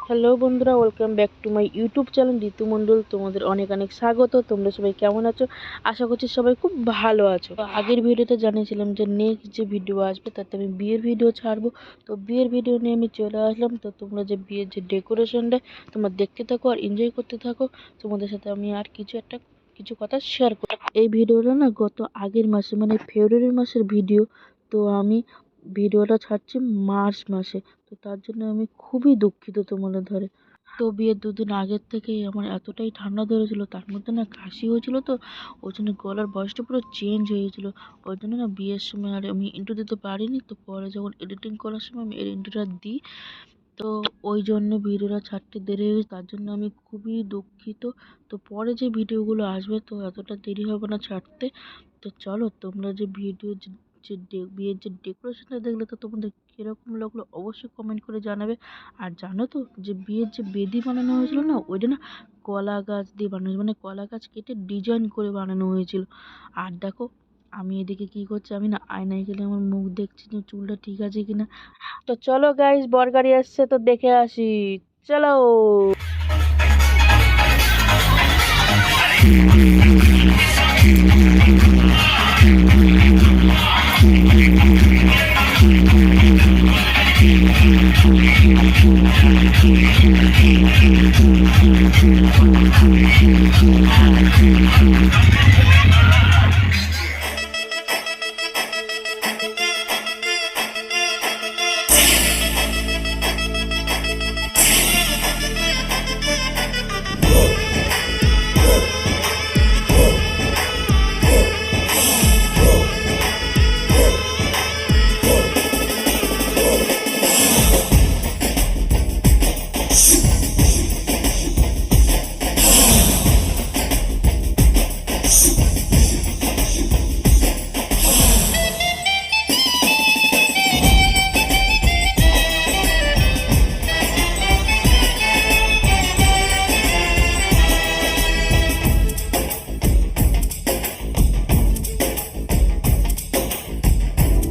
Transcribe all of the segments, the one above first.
Hello বন্ধুরা, welcome back to my YouTube channel Ritu Mondal. তোমাদের অনেক অনেক স্বাগত। তোমরা সবাই কেমন আছো? আশা করছি সবাই খুব ভালো আছো। তো আগের ভিডিওতে জানিয়েছিলাম যে নেক্সট যে ভিডিও আসবে তাতে আমি বিয়ের ভিডিও ছাড়বো। তো বিয়ের ভিডিও নিয়ে আমি চলে আসলাম। তো তোমরা যে বিয়ের যে ডেকোরেশনটা তোমরা দেখতে থাকো আর এনজয় করতে থাকো। তোমাদের সাথে আমি আর কিছু কথা শেয়ার করি। এই ভিডিওটা না গত আগের মাসে মানে ফেব্রুয়ারি মাসের ভিডিও। তো আমি ভিডিওটা ছাড়ছি মার্চ মাসে। তো তার জন্য আমি খুবই দুঃখিত তোমাদের ধরে। তো বিয়ের দুদিন আগের থেকেই আমার এতটাই ঠান্ডা ধরেছিল, তার মধ্যে না কাশি হয়েছিল। তো ওই জন্য গলার ভয়েসটা পুরো চেঞ্জ হয়ে গেছিলো। ওই জন্য না বিয়ের সময় আর আমি ইন্ট্রো দিতে পারিনি। তো পরে যখন এডিটিং করার সময় আমি এর ইন্ট্রোটা দিই। তো ওই জন্য ভিডিওটা ছাড়তে দেরি হয়ে গেছে, তার জন্য আমি খুবই দুঃখিত। তো পরে যে ভিডিওগুলো আসবে তো এতটা দেরি হবে না ছাড়তে। তো চলো, তোমরা যে ভিডিও বিয়ের যে ডেকোরেশনটা দেখলে তো তোমাদের কীরকম লাগলো অবশ্যই কমেন্ট করে জানাবে। আর জানো তো যে বিয়ের যে বেদি বানানো হয়েছিল না, ওইটা না কলা গাছ দিয়ে বানানো হয়েছিল, মানে কলা গাছ কেটে ডিজাইন করে বানানো হয়েছিল। আর দেখো আমি এদিকে কি করছি, আমি না আয়নায় গেলে আমার মুখ দেখছি যে চুলটা ঠিক আছে কিনা। তো চলো গাইস, বর গাড়ি আসছে, তো দেখে আসি। চলো।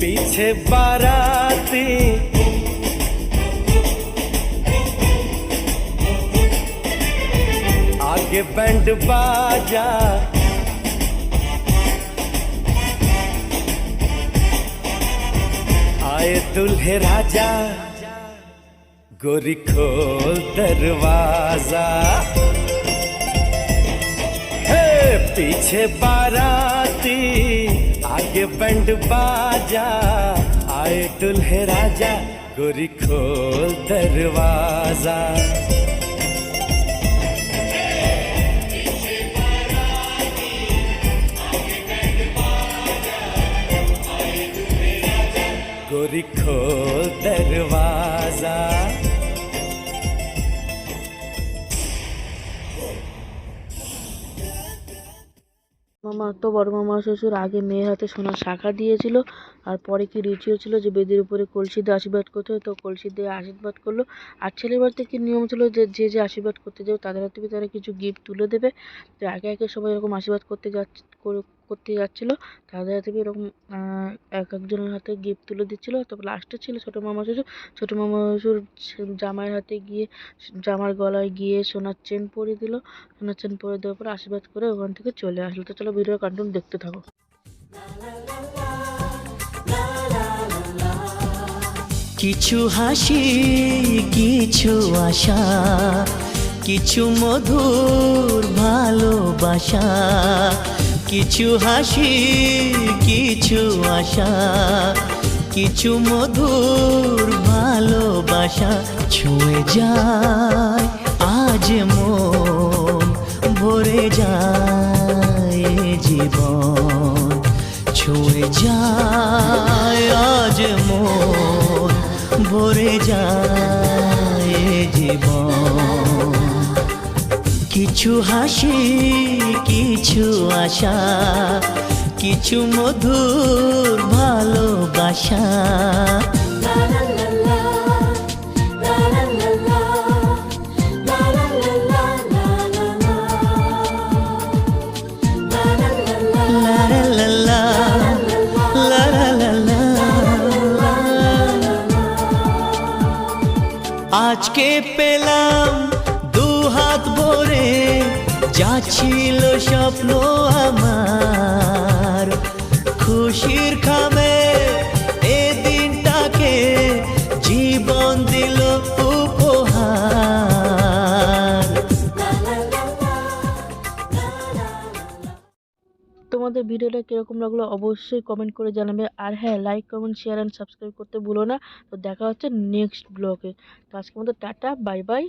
पीछे बाराती आगे बैंड बाजा, आए दुल्हे राजा, गोरी खोल दरवाजा। हे पीछे बाराती आगे बैंड बाजा, आए दुल्हे राजा, गोरी खोल दरवाजा। गोरी खोल दरवाजा। মামা তো বড় মামা শ্বশুর আগে মেয়ের হাতে সোনার শাঁখা দিয়েছিল। আর পরে কি রিচুয়াল ছিল যে বেদির উপরে কলসি দিয়ে আশীর্বাদ করতে হয়, তো কলসি দিয়ে আশীর্বাদ করলো। আর ছেলের বাড়িতে কি নিয়ম ছিল যে যে যে আশীর্বাদ করতে যাবে তাদের হাতে তারা কিছু গিফট তুলে দেবে। তো একে একে সবাই এরকম আশীর্বাদ করতে যাচ্ছিল। তাদের হাতে এরকম এক একজনের হাতে গিফট তুলে দিচ্ছিল। তারপর লাস্টে ছিল ছোটো মামা শ্বশুর। ছোটো মামা শ্বশুর জামাইয়ের হাতে গিয়ে জামার গলায় গিয়ে সোনার চেন পরিয়ে দিল। সোনার চেন পরিয়ে দেওয়ার পর আশীর্বাদ করে ওখান থেকে চলে আসলো। তো চলো ভিডিও কন্টিনিউ দেখতে থাকো। কিছু হাসি, কিছু আশা, কিছু মধুর ভালোবাসা। কিছু হাসি, কিছু আশা, কিছু মধুর ভালোবাসা। ছুঁয়ে যায় আজ মন, ভরে যায় জীবন। ছুঁয়ে যায় আজ মন, ভরে যায় জীবন। কিছু হাসি, কিছু আশা, কিছু মধুর ভালোবাসা। আজকে পেলাম দু হাত ভরে, যা ছিল স্বপ্ন আমার, খুশির খামে এ দিনটাকে জীবন দিল উপহার। তোমাদের ভিডিওটা কিরকম লাগলো অবশ্যই কমেন্ট করে জানাবে। আর হ্যাঁ, like comment share and subscribe করতে ভুলো না। তো দেখা হচ্ছে নেক্সট ব্লগে। তো আজকের মতো টাটা, বাই বাই।